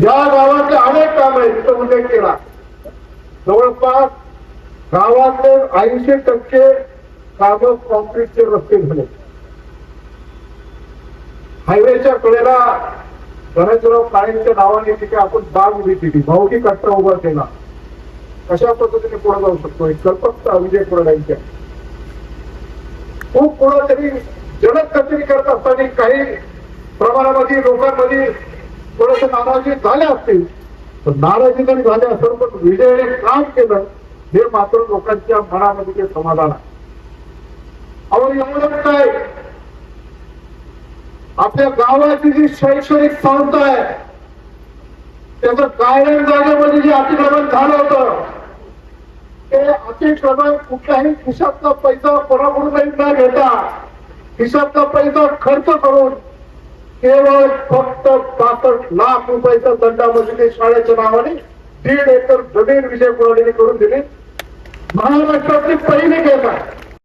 या गावातले अनेक काम आहेत तिथं उल्लेख केला. जवळपास गावातले 80% काम कॉन्क्रीटचे रस्ते झाले. हायवेच्या कडेला गणेशराव काळेंच्या नावाने तिथे आपण बाग उभी केली, भाऊकी कट्टा उभा केला. कशा पद्धतीने पुढे जाऊ शकतो एक कल्पकता विजय पुरड्यांच्या. खूप पुढे तरी जलद गतीने करत असताना काही प्रमाणामध्ये लोकांमध्ये थोडेसे नाराजी झाले असतील, पण नाराजी जरी झाले असेल पण विजयाने काम केलं हे मात्र लोकांच्या मनामध्ये ते समाधान आहे. अहो एवढंच काय, आपल्या गावाची जी शैक्षणिक संस्था आहे त्याचं गायन जागेमध्ये जे अतिक्रमण झालं होतं ते अतिक्रमण कुठल्याही खिशातला पैसा कोणाकडूनही न घेता खिशातला पैसा खर्च करून केवळ फक्त 65 लाख रुपयाच्या दंडामध्ये ते शाळेच्या नावाने 1.5 एकर जमीन विजय पुरवठ्याने करून दिली. महाराष्ट्रातली पहिली केस आहे.